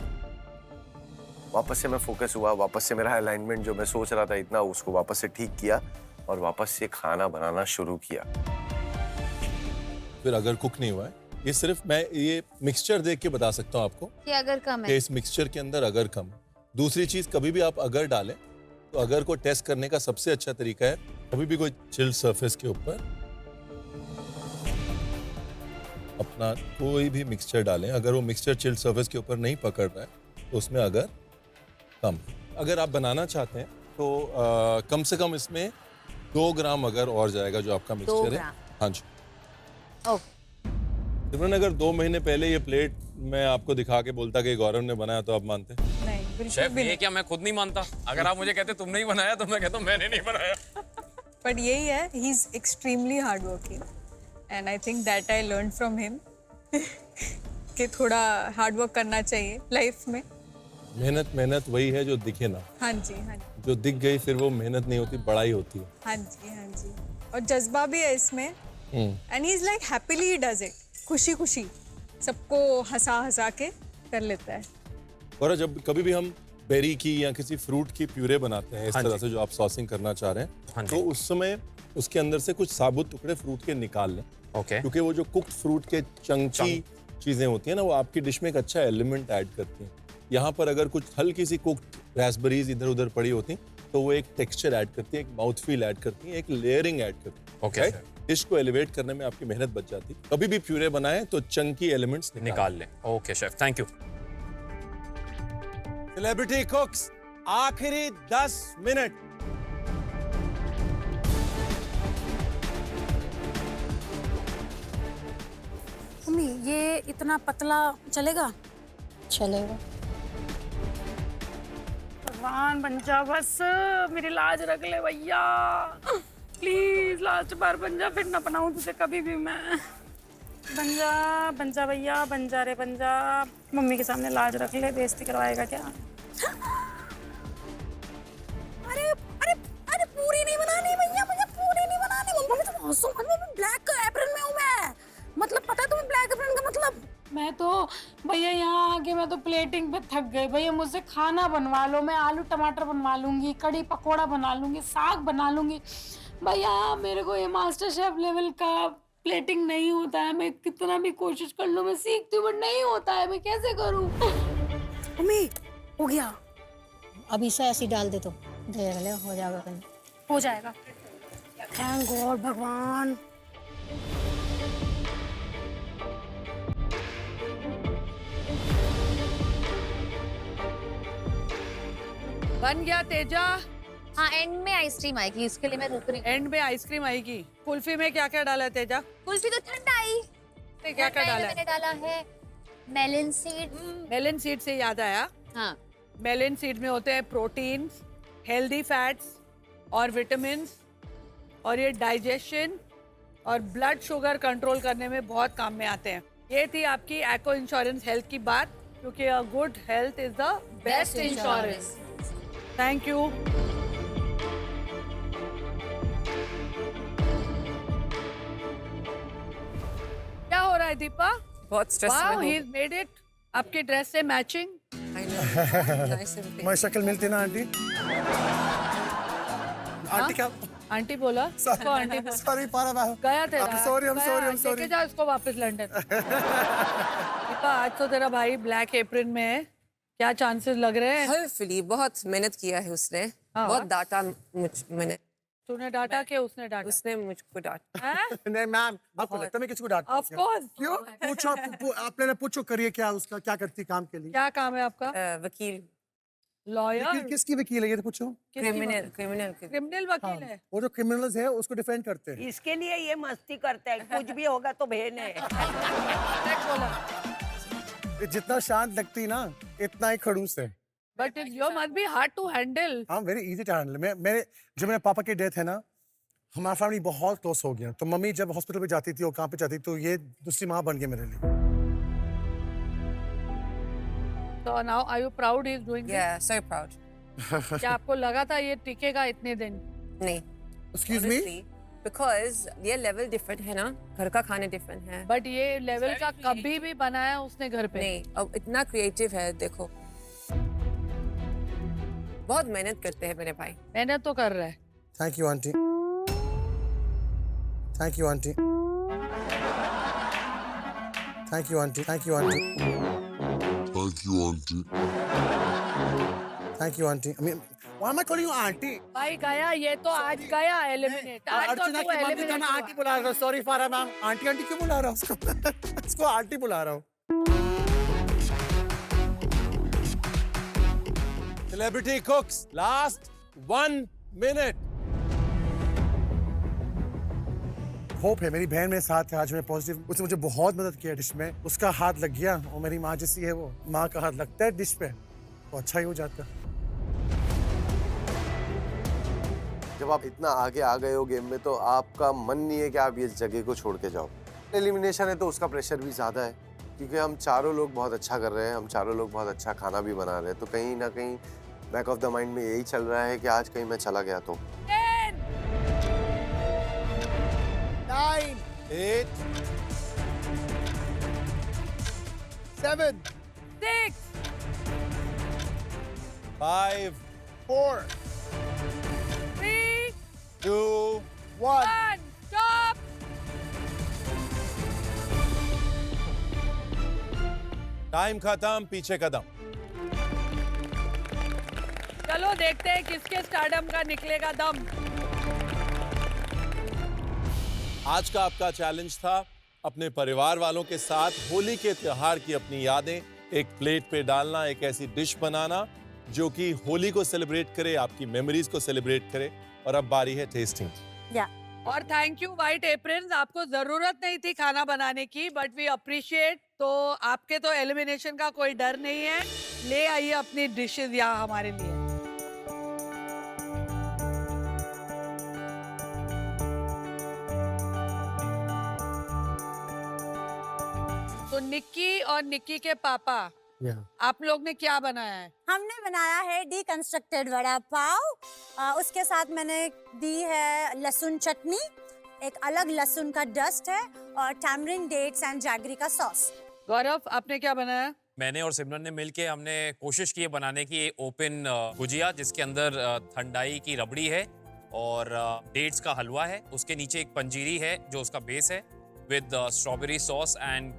वापस से मैं फोकस हुआ, वापस से मेरा अलाइनमेंट जो मैं सोच रहा था इतना, उसको वापस से ठीक किया और वापस से खाना बनाना शुरू किया। फिर अगर कुक नहीं हुआ है, ये सिर्फ मैं ये मिक्सचर देख के बता सकता हूँ आपको कि अगर कम कि है। इस मिक्सचर के अंदर अगर कम है। दूसरी चीज, कभी भी आप अगर डालें तो अगर को टेस्ट करने का सबसे अच्छा तरीका है, कभी भी कोई चिल्ड सरफेस के ऊपर अपना कोई भी मिक्सचर डालें, अगर वो मिक्सचर चिल्ड सरफेस के ऊपर नहीं पकड़ रहा है तो उसमें अगर कम। अगर आप बनाना चाहते हैं तो कम से कम इसमें 2 ग्राम अगर और जाएगा जो आपका मिक्सचर है। हाँ जी। सिमरन, अगर 2 महीने पहले ये प्लेट मैं आपको दिखा के बोलता कि गौरव ने बनाया तो आप मानते? नहीं, बिल्कुल शेफ भी ये नहीं। क्या मैं खुद नहीं मानता? अगर आप मुझे कहते तुमने ही बनाया तो मैं कहता हूँ मैंने नहीं बनाया। बट यही है, he is extremely hard working and I think that I learn from him कि थोड़ा हार्ड वर्क करना चाहिए लाइफ में। मेहनत वही है जो दिखे ना। हाँ जी, हाँ जी, जो दिख गई फिर वो मेहनत नहीं होती, बड़ाई होती है। हाँ जी, हाँ जी। और जज्बा भी है इसमें and he is like happily does it, खुशी खुशी सबको हंसा हंसा के कर लेता है। और जब कभी भी हम बेरी की या किसी फ्रूट की प्यूरे बनाते हैं इस हाँ तरह जी। से जो आप सॉसिंग करना चाह रहे हाँ हैं, जी। तो उस समय उसके अंदर से कुछ साबुत टुकड़े फ्रूट के निकाल लें, ओके। क्योंकि वो जो कुक्ड फ्रूट के चंकी चीजें होती हैं ना, वो आपकी डिश में एक अच्छा एलिमेंट ऐड करती हैं। यहाँ पर अगर कुछ हल्की सी कुक्ड रास्पबेरीज इधर उधर पड़ी होती तो वो एक टेक्सचर ऐड करती है, एक माउथ फील ऐड करती है, एक लेयरिंग ऐड करती है। Okay, right? डिश को एलिवेट करने में आपकी मेहनत बच जाती है। कभी भी प्यूरे बनाएं तो चंकी एलिमेंट्स निकाल लें। Okay chef, thank you. Celebrity कुक्स, आखिरी 10 मिनट। मम्मी ये इतना पतला चलेगा? चलेगा। भगवान बन जा बस, मेरी लाज रख ले भैया, प्लीज लास्ट बार बन जा, फिर ना बनाऊं तुझे कभी भी मैं। बन जा भैया, बन जा रे, बन जा। मम्मी के सामने लाज रख ले, बेइज्जती करवाएगा क्या? अरे अरे अरे पूरी नहीं बनानी भैया, मुझे पूरी नहीं बनानी। मम्मी तो बहुत ब्लैक एप्रन में हूँ मैं, मतलब पता है तुम्हें ब्लैक एप्रन का मतलब? मैं तो भैया यहाँ आके मैं तो प्लेटिंग पे थक गई। भैया मुझसे खाना बनवा लो, मैं आलू टमाटर बनवा लूंगी, कड़ी पकोड़ा बना लूंगी, साग बना लूंगी। भैया मेरे को ये मास्टर शेफ लेवल का प्लेटिंग नहीं होता है। मैं कितना भी कोशिश कर लूं, मैं सीखती हूँ बट नहीं होता है। मैं कैसे करूँ? मम्मी हो गया। अब इसे ऐसे डाल दे तो देख ले हो जाएगा कहीं। हो जाएगा। थैंक गॉड भगवान। बन गया तेजा। हाँ एंड में आइसक्रीम आएगी, इसके लिए मैं रुक रही हूँ। एंड में आइसक्रीम आएगी। कुल्फी में क्या क्या डाला है तेजा? कुल्फी तो ठंडा आई। क्या क्या डाला है? मैंने डाला है मेलन सीड। मेलन सीड से याद आया, हाँ मेलन सीड में होते हैं प्रोटीन्स, हेल्दी फैट्स और विटामिन्स, और ये डाइजेशन और ब्लड शुगर कंट्रोल करने में बहुत काम में आते हैं। ये थी आपकी एको इंश्योरेंस हेल्थ की बात, क्योंकि a good health is the best insurance. Thank you. क्या हो रहा है दीपा? बहुत स्ट्रेस वाओ, में ही हैज मेड इट आपके ड्रेस से मैचिंग। हमारी शक्ल मिलती ना आंटी? आंटी क्या? आंटी बोला? इसको आंटी बोला। सॉरी पारा मैम। गया तेरा। I'm sorry. लेके जा इसको वापस लंदन। दीपा आज तो तेरा भाई ब्लैक एप्रन में है, क्या चांसेस लग रहे हैं? होपफुली बहुत मेहनत किया है उसने। बहुत डांटा मैंने। तूने डांटा के उसने डांटा? उसने मुझको डांटा। हैं? नहीं मैम, आपको लगता है मैं किसी को डांटता हूँ? Of course। क्यों? पूछो, आपने पूछो करिए क्या उसका, क्या करती काम के लिए? क्या काम है आपका? वकील। लॉयर? वकील किसकी वकील है ये तो पूछो? क्रिमिनल वकील है। वो जो क्रिमिनल्स है उसको डिफेंड करते हैं। इसके लिए ये मस्ती करते हैं, कुछ भी होगा तो बहने। जितना शांत लगती ना इतना ही खड़ूस है। But you must be hard to handle. हाँ वेरी इजी टू हैंडल। जब मेरे पापा की डेथ है ना, हमारा फैमिली बहुत क्लोज हो गया। तो मम्मी जब हॉस्पिटल पे जाती थी और कहाँ पे जाती थी, तो ये दूसरी माँ बन गई मेरे लिए। So now are you proud he is doing this? Yeah, so proud. क्या आपको लगा था ये टिकेगा इतने दिन? नहीं। Excuse me? Because ये लेवल डिफरेंट है ना, घर का खाना डिफरेंट है। बट ये लेवल का कभी भी बनाया उसने घर पे? नहीं, अब इतना क्रिएटिव है देखो। बहुत मेहनत करते हैं मेरे भाई। मेहनत तो कर रहा है। Thank you aunty. Thank you aunty. Thank you aunty. Thank you aunty. Thank you, auntie. Thank you aunty. I mean, why am I calling you auntie? भाई गया ये तो आज गया एलिमिनेट। आज तो अर्चना तू की मम्मी का एलिमिनेट मैं आंटी बुला रहा हूँ। सॉरी फारा मैम। आंटी आंटी क्यों बुला रहा हूँ उसको? उसको आंटी बुला रहा हूँ। Celebrity cooks, last 1 minute. Hope है, मेरी बहन मेरे साथ है आज, मैं पॉजिटिव। उसने मुझे बहुत मदद किया डिश में। उसका हाथ लग गया और मेरी माँ जैसी है वो, माँ का हाथ लगता है डिश पे तो अच्छा ही हो जाता। जब आप इतना आगे आ गए हो गेम में, तो आपका मन नहीं है कि आप इस जगह को छोड़ के जाओ। एलिमिनेशन है तो उसका प्रेशर भी ज़्यादा है, क्योंकि हम चारों लोग बहुत अच्छा कर रहे हैं, हम चारों लोग बहुत अच्छा खाना भी बना रहे हैं। तो कहीं ना कहीं बैक ऑफ द माइंड में यही चल रहा है कि आज कहीं मैं चला गया तो। 9, 8, 7, 6, 5, 4, 3, 2, 1. Stop! टाइम खत्म, पीछे कदम। चलो देखते हैं किसके स्टारडम का निकलेगा दम। आज का आपका चैलेंज था अपने परिवार वालों के साथ होली के त्योहार की अपनी यादें एक प्लेट पे डालना, एक ऐसी डिश बनाना जो कि होली को सेलिब्रेट करे, आपकी मेमोरीज को सेलिब्रेट करे। और अब बारी है टेस्टिंग। और थैंक यू व्हाइट एप्रन्स, आपको जरूरत नहीं थी खाना बनाने की, बट वी अप्रिशिएट। तो आपके तो एलिमिनेशन का कोई डर नहीं है, ले आइए अपनी डिशेज यहाँ हमारे लिए। तो निक्की और निक्की के पापा, आप लोग ने क्या बनाया है? हमने बनाया है डीकंस्ट्रक्टेड वड़ा पाव। उसके साथ मैंने दी है लहसुन चटनी, एक अलग लहसुन का डस्ट है, और टैमरिंड डेट्स एंड जैगरी का सॉस। गौरव आपने क्या बनाया? मैंने और सिमरन ने मिलके हमने कोशिश की है बनाने की ओपन गुजिया, जिसके अंदर ठंडाई की रबड़ी है और डेट्स का हलवा है। उसके नीचे एक पंजीरी है जो उसका बेस है, with strawberry sauce and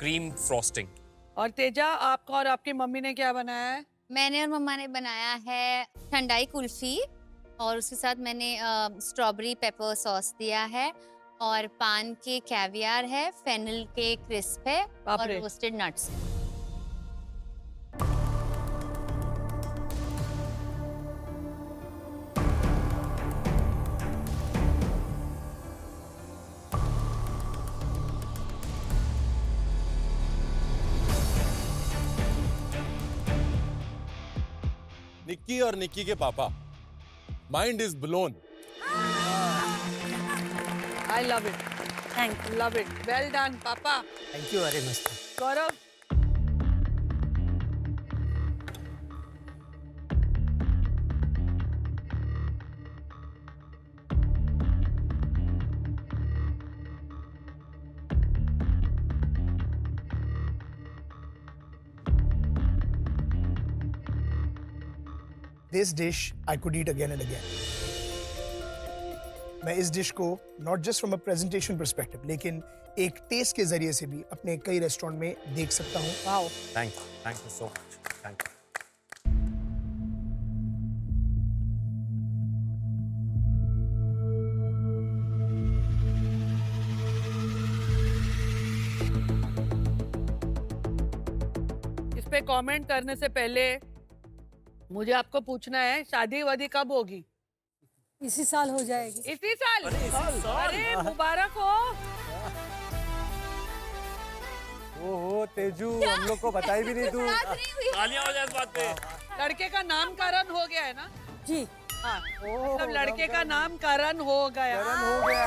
cream frosting. और तेजा, आपका और आपकी मम्मी ने क्या बनाया है? मैंने और मम्मा ने बनाया है ठंडाई कुल्फी और उसके साथ मैंने स्ट्रॉबेरी पेपर सॉस दिया है और पान के कैवियार है, फेनल के क्रिस्प है बाप और रे। Roasted nuts. निक्की और निक्की के पापा, mind is blown. I love it, thank you. Love it, well done पापा। Thank you very much. Gaurav, This dish I could eat again and again. मैं इस डिश को not just from a presentation perspective लेकिन एक test के जरिए से भी अपने कई रेस्टोरेंट में देख सकता हूँ। Wow, thank you so much, thank you. इस पे कमेंट करने से पहले मुझे आपको पूछना है, शादी वादी कब होगी? इसी साल हो जाएगी। इसी साल? अरे मुबारक हो। ओहो तेजू, हम लोग को बताई भी नहीं तू। तालियां हो जाए इस बात पे। लड़के का नामकरण हो गया है ना? जी हाँ, मतलब लड़के का नामकरण हो गया। हो गया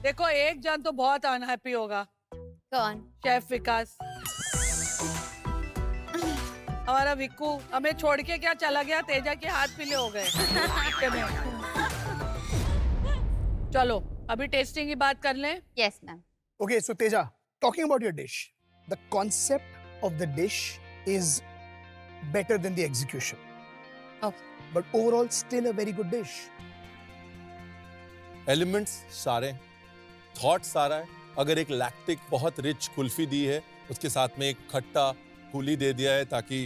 देखो, एक जन तो बहुत अनहैप्पी होगा। कौन? शेफ विकास। हमारा विक्कू हमें छोड़ के क्या चला गया, तेजा के हाथ पीले हो गए। चलो अभी टेस्टिंग की बात कर लें। Yes ma'am. Okay, so Teja, talking about your dish, the concept of the dish is better than the execution. Okay. But overall, still a very good dish. Elements सारे, थॉट सारा है। अगर एक लैक्टिक बहुत रिच कुल्फी दी है, उसके साथ में एक खट्टा फूली दे दिया है ताकि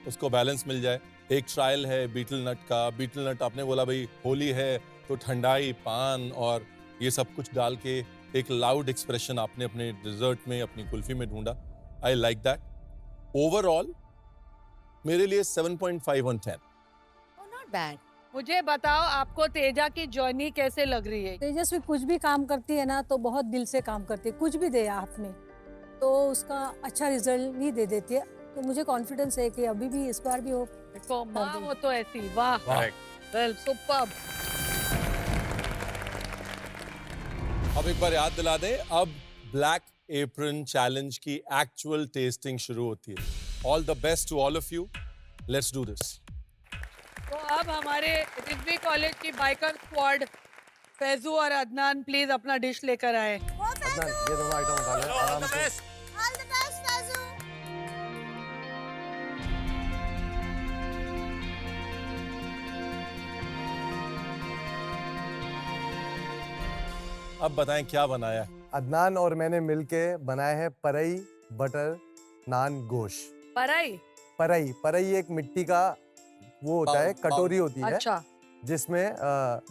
उसको बैलेंस मिल जाए। एक ट्रायल है बीटल नट का। बीटल नट आपने बोला भाई होली है तो ठंडाई, पान और ये सब कुछ डाल के एक लाउड एक्सप्रेशन आपने अपने डिजर्ट में, अपनी कुल्फी में ढूंढा। I like that. ओवरऑल मेरे लिए 7.5 on 10। Not bad. मुझे बताओ, आपको तेजा की जर्नी कैसे लग रही है? तेजस्वी कुछ भी काम करती है ना तो बहुत दिल से काम करती है। कुछ भी दे आपने तो उसका अच्छा रिजल्ट नहीं दे देती है। तो मुझे कॉन्फिडेंस है कि अभी भी इस बार भी हो। देखो माँ वो तो ऐसी, वाह, वेल सुपर्ब। अब एक बार याद दिला दें, अब ब्लैक एप्रन चैलेंज की एक्चुअल टेस्टिंग शुरू होती है। All the best to all of you, let's do this. तो अब हमारे रिजवी कॉलेज की बाइकर स्क्वाड फैजू और अदनान प्लीज अपना डिश लेकर आए। अदनान, ये दोनों आइटम उठा ले आराम से। अब बताएं क्या बनाया है? अदनान और मैंने मिलके बनाए हैं परई बटर नान गोश्त। पराई? परई एक मिट्टी का वो होता है, कटोरी होती है अच्छा, जिसमें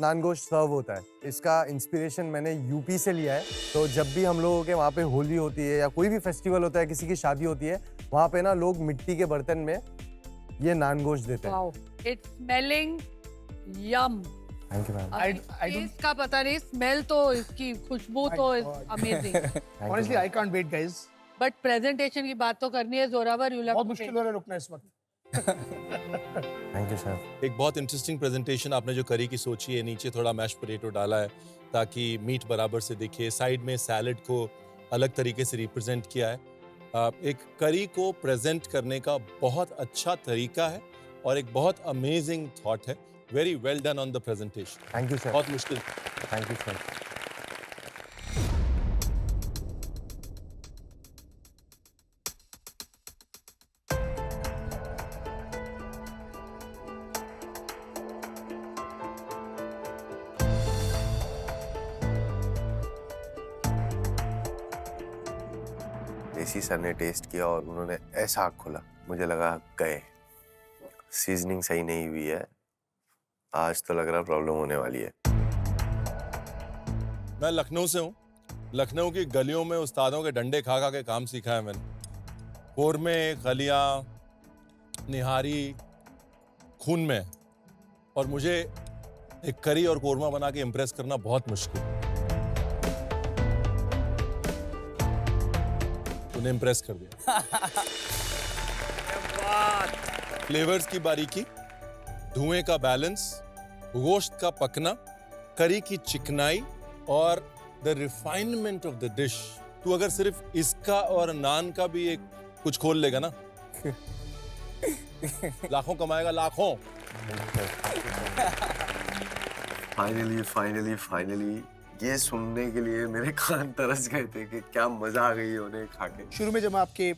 नान गोश्त सर्व होता है। इसका इंस्पिरेशन मैंने यूपी से लिया है। तो जब भी हम लोगों के वहाँ पे होली होती है या कोई भी फेस्टिवल होता है, किसी की शादी होती है, वहाँ पे ना लोग मिट्टी के बर्तन में ये नान गोश्त देते हैं। Wow, it's smelling yum. Thank you ma'am. इसका पता नहीं, स्मेल तो इसकी खुशबू तो amazing. Honestly, I can't wait, guys. But presentation की बात तो करनी है जोरावर। यू बहुत मुश्किल हो रहा है रुकना इस वक्त। Thank you sir. एक बहुत इंटरेस्टिंग प्रेजेंटेशन आपने जो करी की सोची है। नीचे थोड़ा मैश पोटैटो डाला है ताकि मीट बराबर से दिखे। साइड में सैलेड को अलग तरीके से रिप्रेजेंट किया है। एक करी को प्रेजेंट करने का बहुत अच्छा तरीका है और एक बहुत अमेजिंग थॉट है। Very well done on the presentation. Thank you sir. बहुत मुश्किल। Thank you sir. जैसे ही सर ने टेस्ट किया और उन्होंने ऐसा आँख खोला, मुझे लगा गए, सीजनिंग सही नहीं हुई है, आज तो लग रहा प्रॉब्लम होने वाली है। मैं लखनऊ से हूँ। लखनऊ की गलियों में उस्तादों के डंडे खा खा के काम सीखा है मैंने। कोरमे, खलिया, निहारी खून में है। और मुझे एक करी और कोरमा बना के इम्प्रेस करना बहुत मुश्किल है। तूने इम्प्रेस कर दिया। फ्लेवर्स की बारीकी, धुएं का बैलेंस, गोश्त का पकना, करी की चिकनाई और the refinement of the dish. तू अगर सिर्फ इसका और नान का भी एक कुछ खोल लेगा ना, लाखों कमाएगा, लाखों। फाइनली ये सुनने के लिए मेरे कान तरस गए थे कि क्या मजा आ गई उन्हें खा के। शुरू में जब मैं आपके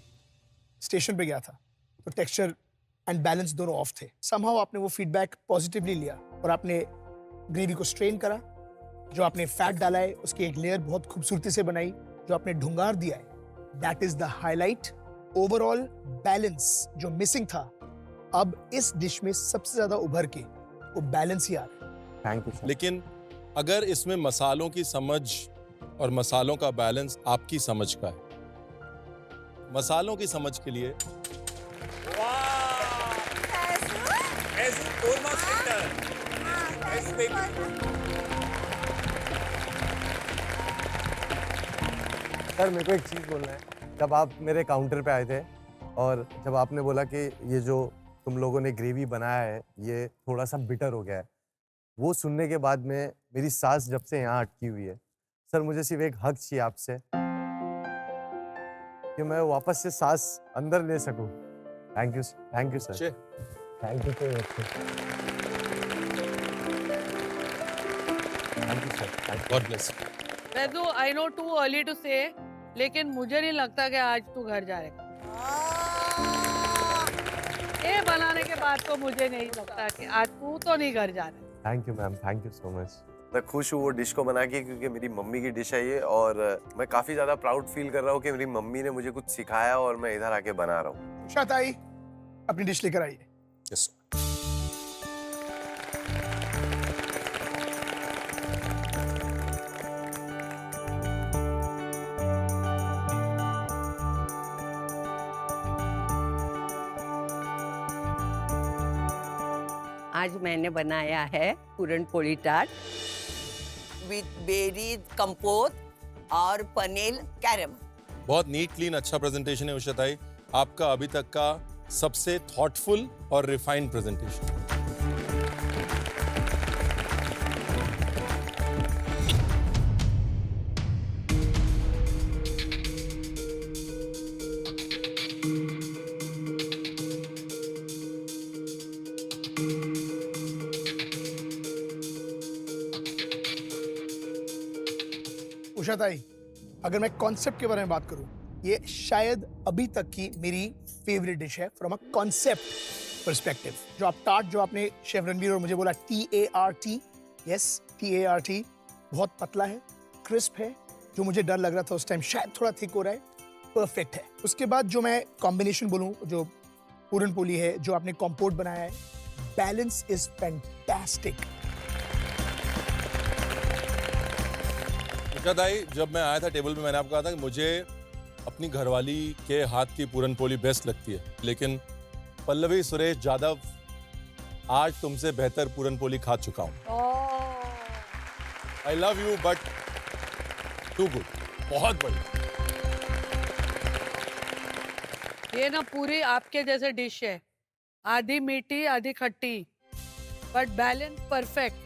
स्टेशन पे गया था तो टेक्सचर एंड बैलेंस दोनों ऑफ थे। समहाउ आपने वो फीडबैक पॉजिटिवली लिया और आपने ग्रेवी को स्ट्रेन करा, जो आपने फैट डाला है उसकी एक लेयर बहुत खूबसूरती से बनाई, जो आपने ढुंगार दिया है, that is the highlight. Overall balance जो मिसिंग था, अब इस डिश में सबसे ज्यादा उभर के वो बैलेंस ही आ रहा है। Thank you. लेकिन अगर इसमें मसालों की समझ और मसालों का बैलेंस आपकी समझ का है, मसालों की समझ के लिए सर मेरे को एक चीज़ बोलना है। जब आप मेरे काउंटर पे आए थे और जब आपने बोला कि ये जो तुम लोगों ने ग्रेवी बनाया है ये थोड़ा सा बिटर हो गया है, वो सुनने के बाद में मेरी सांस जब से यहाँ अटकी हुई है। सर मुझे सिर्फ एक हक चाहिए आपसे कि मैं वापस से सांस अंदर ले सकूं। Thank you sir. Thank you sir. God bless. वैसे I know too early to say, लेकिन मुझे नहीं लगता कि आज तू घर जाएगा। ये बनाने के बाद तो मुझे नहीं लगता कि आज तू तो नहीं घर जा रहा। Thank you ma'am, thank you so much. मैं खुश हूँ वो डिश को बना के, क्योंकि मेरी मम्मी की डिश है ये, और मैं काफी ज्यादा प्राउड फील कर रहा हूँ कि मेरी मम्मी ने मुझे कुछ सिखाया और मैं इधर आके बना रहा हूँ। शायद आई अपनी डिश लेकर आइए। यस। आज मैंने बनाया है पूरन पोली टाट विद बेरी कंपोत और पनीर कैरमल। बहुत नीट क्लीन अच्छा प्रेजेंटेशन है उषाताई, आपका अभी तक का सबसे थॉटफुल और रिफाइंड प्रेजेंटेशन। उषाताई, अगर मैं कॉन्सेप्ट के बारे में बात करूं, ये शायद अभी तक की मेरी फेवरेट डिश है फ्रॉम अ कॉन्सेप्ट पर्सपेक्टिव। जो आप टार्ट जो आपने शेफ रणवीर और मुझे बोला TART, यस TART, बहुत पतला है, क्रिस्प है, जो मुझे डर लग रहा था उस टाइम शायद थोड़ा थिक हो रहा है, परफेक्ट है। उसके बाद जो मैं कॉम्बिनेशन बोलूं, जो पूरन पोली है, जो आपने कॉम्पोट बनाया है, बैलेंस इज फैंटास्टिक। उषाताई, जब मैं आया था टेबल पे मैंने आपको कहा था कि मुझे अपनी घरवाली के हाथ की पूरन पोली बेस्ट लगती है, लेकिन पल्लवी सुरेश जादव, आज तुमसे बेहतर पूरन पोली खा चुका हूं। I love you but too good, बहुत बढ़िया। ये ना पूरी आपके जैसे डिश है, आधी मीठी आधी खट्टी, बट बैलेंस परफेक्ट।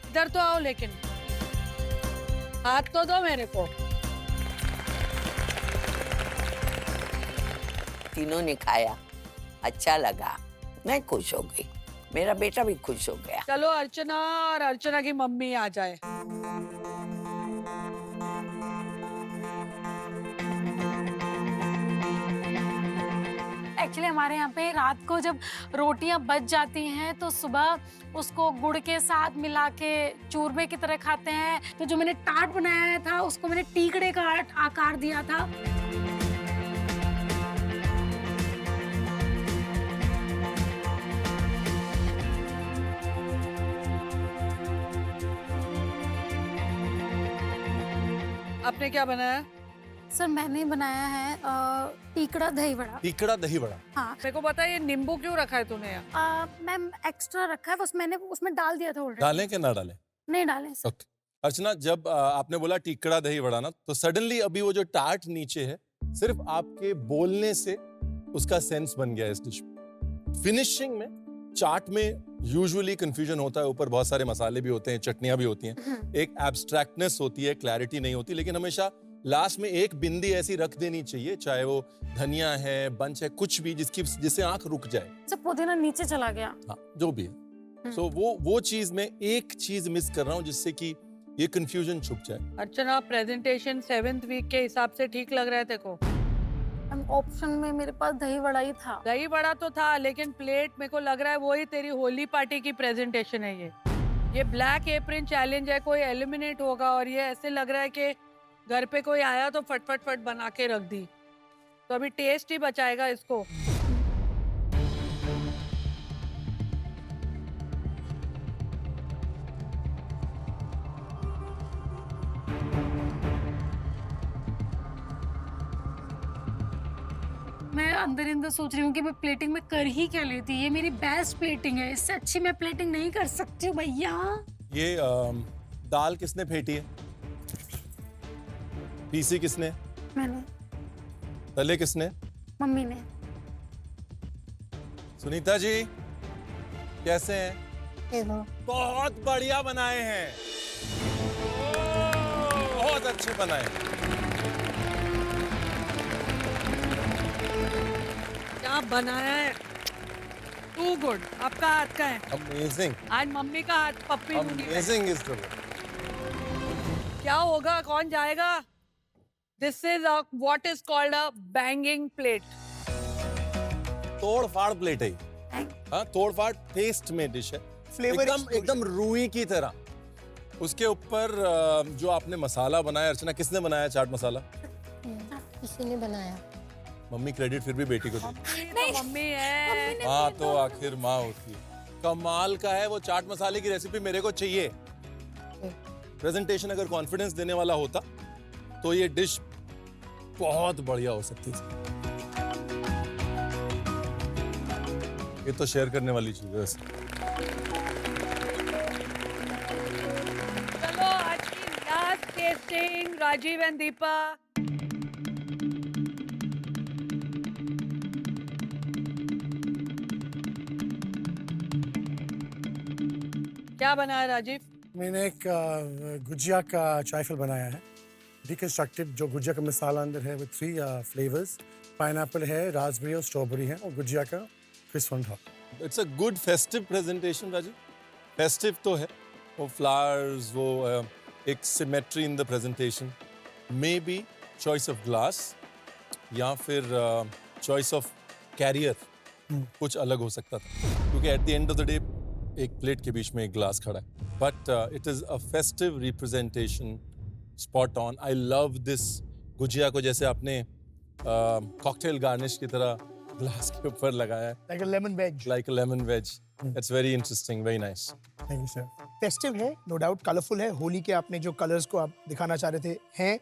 इधर तो आओ, लेकिन हाथ तो दो मेरे को। तीनों ने खाया, अच्छा लगा, मैं खुश हो गई, मेरा बेटा भी खुश हो गया। चलो अर्चना और अर्चना की मम्मी आ जाए। एक्चुअली हमारे यहाँ पे रात को जब रोटियां बच जाती हैं तो सुबह उसको गुड़ के साथ मिला के चूरमे की तरह खाते हैं। तो जो मैंने टाट बनाया था उसको मैंने टीकड़े का आकार दिया था। आपने क्या बनाया? सर मैंने बनाया है टीकड़ा दही बड़ा। टीकड़ा दही बड़ा। हाँ मेरे को पता है ये नींबू क्यों रखा है तूने यहाँ? मैम एक्स्ट्रा रखा है, बस मैंने उसमें डाल दिया था ऑलरेडी। डालें कि ना डालें? नहीं डालें सर। ओके। अर्चना, जब आपने बोला टीकड़ा दही बड़ा ना, तो सडनली अभी वो जो टार्ट नीचे है, सिर्फ आपके बोलने से उसका सेंस बन गया इस डिश में। फिनिशिंग में, चाट में यूजुअली कंफ्यूजन होता है, ऊपर बहुत सारे मसाले भी होते हैं, चटनियां भी होती हैं, एक एब्स्ट्रैक्टनेस होती है, क्लैरिटी नहीं होती, लेकिन हमेशा लास्ट में एक बिंदी ऐसी रख देनी चाहिए, चाहे वो धनिया है, बंच है, कुछ भी जिससे आंख रुक जाए। सर पुदीना नीचे चला गया। हाँ, जो भी है। सो वो चीज में एक चीज मिस कर रहा हूँ जिससे कि ये कंफ्यूजन छुप जाए। अर्चना, प्रेजेंटेशन 7th वीक के हिसाब से ठीक लग रहा है तेरे को? ऑप्शन में मेरे पास दही बड़ा ही था। दही बड़ा तो था, लेकिन प्लेट मेरे को लग रहा है वही तेरी होली पार्टी की प्रेजेंटेशन है ये ब्लैक एप्रन चैलेंज है, कोई एलिमिनेट होगा और ये ऐसे लग रहा है कि घर पे कोई आया तो फट बना के रख दी, तो अभी टेस्ट ही बचाएगा इसको। मैं अंदर सोच रही हूँ कि मैं प्लेटिंग में कर ही क्या लेती। ये मेरी बेस्ट प्लेटिंग है, इससे अच्छी मैं प्लेटिंग नहीं कर सकती हूँ भैया। ये दाल किसने फेंटी है? पीसी किसने? मैंने। तले किसने? मम्मी ने। सुनीता जी कैसे हैं? बहुत बढ़िया बनाए हैं, बहुत अच्छे बनाए। क्या बनाया है? Too good. आपका हाथ का है? अमेजिंग। आज मम्मी का हाथ पप्पी दूंगी। अमेजिंग इज द क्या होगा, कौन जाएगा? This is what is called a banging plate. तोड़ फाड़ प्लेट है। हाँ, तोड़ फाड़ टेस्ट में डिश है, फ्लेवर एकदम रूई की तरह। उसके ऊपर जो आपने मसाला बनाया, अर्चना किसने बनाया? चाट मसाला किसी ने बनाया। मम्मी क्रेडिट फिर भी बेटी को दे। नहीं, मम्मी है। हाँ, तो आखिर माँ होती है। कमाल का है वो चाट मसाले की रेसिपी, मेरे को चाहिए। प्रेजेंटेशन अगर कॉन्फिडेंस देने वाला होता तो ये डिश बहुत बढ़िया हो सकती थी। ये तो शेयर करने वाली चीज है वैसे। चलो आज की last testing, Rajiv and Deepa. क्या बनाया राजीव? मैंने एक गुजिया का चायफल बनाया है, डिकंस्ट्रक्टेड, जो गुजिया का मसाला अंदर है वो 3 फ्लेवर्स, पाइनएप्पल है, रास्पबेरी और स्ट्रॉबेरी है, और गुजिया का crisp on top. It's a good festive presentation Rajiv. Festive तो है, वो फ्लावर्स, वो एक symmetry in the presentation, maybe choice of glass या फिर चॉइस ऑफ कैरियर कुछ अलग हो सकता था, क्योंकि at the end of the day एक प्लेट के बीच में एक ग्लास खड़ा है। But it is a festive representation, spot on. I love this gujiya को जैसे आपने कॉकटेल गार्निश की तरह ग्लास के ऊपर लगाया है, like a lemon veg. like a lemon wedge. It's very interesting, very nice. Thank you sir. Festive है, नो डाउट, कलरफुल है। होली के आपने जो कलर्स को आप दिखाना चाह रहे थे हैं,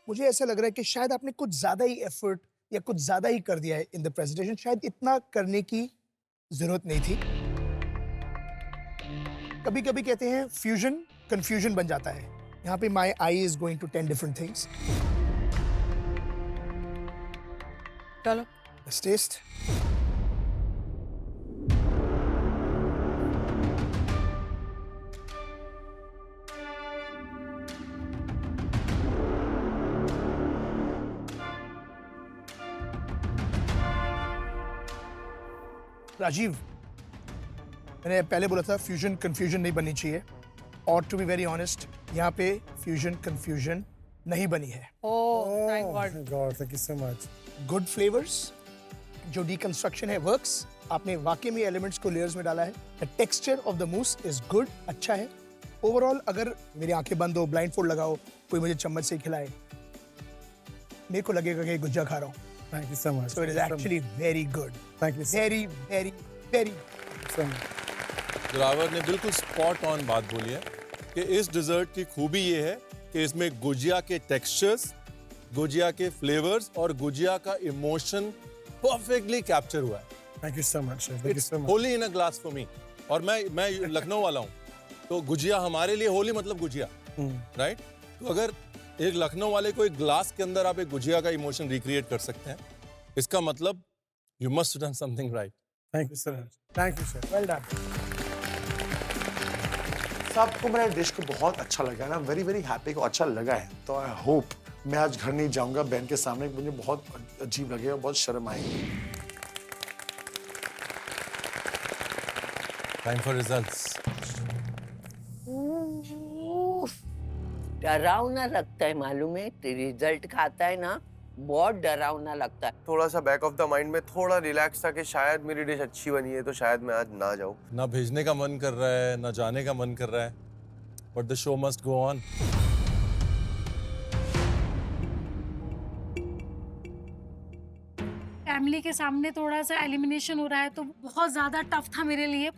मुझे ऐसा लग रहा है कि शायद आपने कुछ ज्यादा ही एफर्ट या कुछ ज्यादा ही कर दिया है इन द प्रेजेंटेशन। शायद इतना करने की जरूरत नहीं थी। कभी कभी कहते हैं फ्यूजन कंफ्यूजन बन जाता है। यहाँ पे my eye is going to 10 different things. चलो लेट्स टेस्ट। राजीव, मैंने पहले बोला था फ्यूजन कंफ्यूजन नहीं बननी चाहिए, और टू बी वेरी ऑनेस्ट यहाँ पे फ्यूजन कंफ्यूजन नहीं बनी है। Oh thank God. Thank you so much. Good flavours, जो डिकंस्ट्रक्शन है वर्क्स। आपने वाकई में एलिमेंट्स को लेयर्स में डाला है। The texture of the mousse is good, अच्छा है। ओवरऑल अगर मेरी आंखें बंद हो, ब्लाइंड फोल्ड लगाओ, कोई मुझे चम्मच से खिलाए, मेरे को लगेगा कि गुज्जा खा रहा हूँ। Thank you so much. So it is actually very good. Thank you very very very so much. Dilawar ने बिल्कुल स्पॉट ऑन बात बोली है कि इस डिजर्ट की खूबी ये है कि इसमें गुजिया के टेक्सचर्स, गुजिया के फ्लेवर्स और गुजिया का इमोशन परफेक्टली कैप्चर हुआ है। Thank you so much, thank you so much. Holi in a glass for me. और मैं लखनऊ वाला हूँ, तो गुजिया हमारे लिए होली मतलब गुजिया, राइट? तो अगर एक लखनऊ वाले को एक ग्लास के अंदर आप एक गुजिया का इमोशन रिक्रिएट कर सकते हैं, इसका मतलब you must done something right. Thank you sir, thank you sir, well done. सबको मेरा डिश को बहुत अच्छा लगा ना, वेरी वेरी हैप्पी को अच्छा लगा है। तो आई होप मैं आज घर नहीं जाऊंगा बहन के सामने, मुझे बहुत अजीब लगेगा, बहुत शर्म आएगी। Time for results. डरावना लगता है, मालूम है? रिजल्ट खाता है ना, बहुत डरावना लगता है। थोड़ा सा बैक ऑफ द माइंड में थोड़ा रिलैक्स था कि शायद मेरी डिश अच्छी बनी है तो शायद मैं आज ना जाऊं। ना भेजने का मन कर रहा है, ना जाने का मन कर रहा है, but the show must go on. Family के सामने थोड़ा सा एलिमिनेशन हो रहा है तो बहुत ज्यादा टफ था मेरे लिए।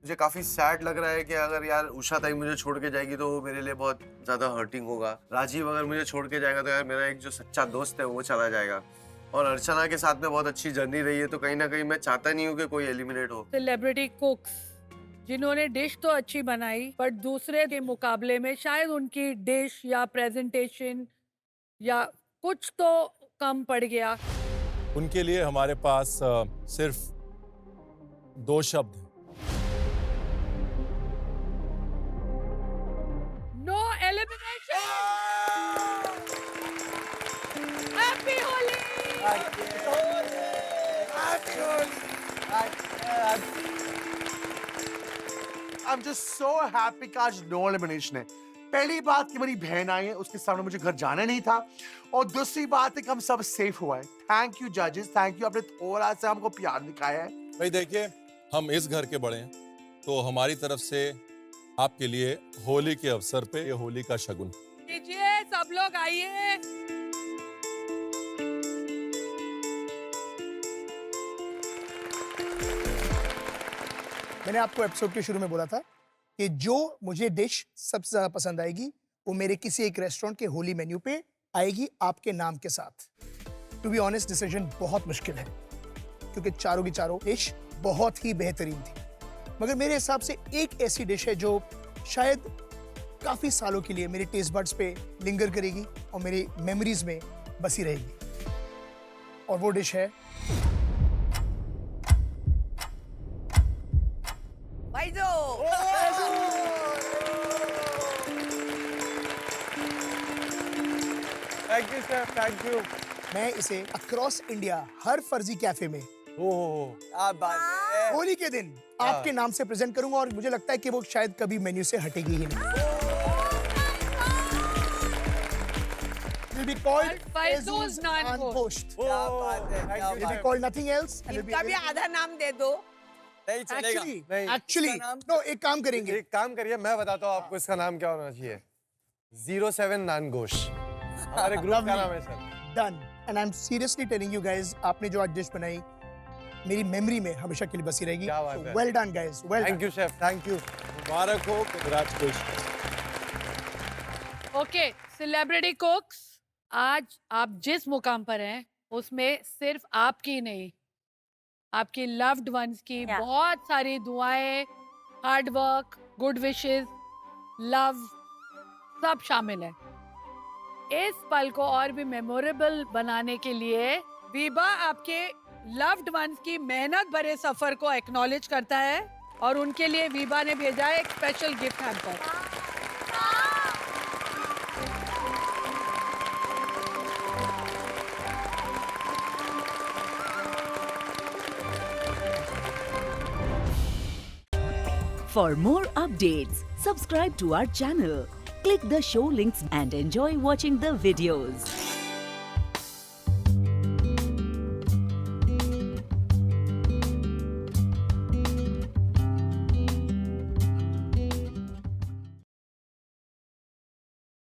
मुझे काफी सैड लग रहा है कि अगर यार उषा ताई मुझे छोड़ के जाएगी तो वो मेरे लिए बहुत ज्यादा हर्टिंग होगा। राजीव अगर मुझे छोड़ के जाएगा तो यार मेरा एक जो सच्चा दोस्त है वो चला जाएगा। और अर्चना के साथ में बहुत अच्छी जर्नी रही है, तो कहीं ना कहीं मैं चाहता नहीं हूँ कि कोई एलिमिनेट हो। सेलिब्रिटी कुक्स जिन्होंने डिश तो अच्छी बनाई, बट दूसरे के मुकाबले में शायद उनकी डिश या प्रेजेंटेशन या कुछ तो कम पड़ गया। उनके लिए हमारे पास सिर्फ 2 शब्द हैं। No elimination. Happy Holi. I am just so happy कि आज नो एलिमिनेशन है। पहली बात कि मेरी बहन आई है, उसके सामने मुझे घर जाना नहीं था, और दूसरी बात है कि हम सब सेफ हुआ है। थैंक यू जजेस, थैंक यू, आपने थोड़ा सा हमको प्यार दिखाया है। भाई देखिए, हम इस घर के बड़े हैं, तो हमारी तरफ से आपके लिए होली के अवसर पे ये होली का शगुन। कीजिए, सब लोग आइए। मैंने आपको एपिसोड के शुरू में बोला था कि जो मुझे डिश सबसे ज्यादा पसंद आएगी वो मेरे किसी एक रेस्टोरेंट के होली मेन्यू पे आएगी आपके नाम के साथ। टू बी ऑनेस्ट, डिसीजन बहुत मुश्किल है क्योंकि चारों की चारों डिश बहुत ही बेहतरीन थी, मगर मेरे हिसाब से एक ऐसी डिश है जो शायद काफी सालों के लिए मेरे टेस्ट बड्स पे लिंगर करेगी और मेरी मेमोरीज में बसी रहेगी, और वो डिश है thank you sir, thank you. मैं इसे अक्रॉस इंडिया हर फर्जी कैफे में क्या बात है। होली के दिन आपके नाम से प्रेजेंट करूंगा, और मुझे लगता है कि वो शायद कभी मेन्यू से हटेगी ही नहीं। Will be called Faizo's Naan Post. क्या बात है, क्या Will be बात है। called nothing else. and will be इनका भी आधा नाम दे दो। नहीं चलेगा। Actually, no, एक काम करेंगे। एक काम करिए, मैं बताता हूँ आपको इसका नाम क्या होना चाहिए। 07 नान गोश हमारे ग्रुप का नाम है sir. Done. And I'm seriously telling you guys, आपने जो आज डिश बनाई मेरी मेमोरी में हमेशा के लिए बसी रहेगी। क्या बात है। Well done guys. Well thank done. You chef, thank you. मुबारक हो, कांग्रेचुलेशन। ओके, सेलिब्रिटी कुक्स, आज आप जिस मुकाम पर हैं उसमें सिर्फ आपकी नहीं, आपकी लव्ड वंस की बहुत सारी दुआएं, hard work, good wishes, love सब शामिल है। इस पल को और भी मेमोरेबल बनाने के लिए वीबा आपके लव्ड वंस की मेहनत भरे सफर को एक्नॉलेज करता है, और उनके लिए वीबा ने भेजा है एक special gift hamper. For more updates, subscribe to our channel, click the show links and enjoy watching the videos.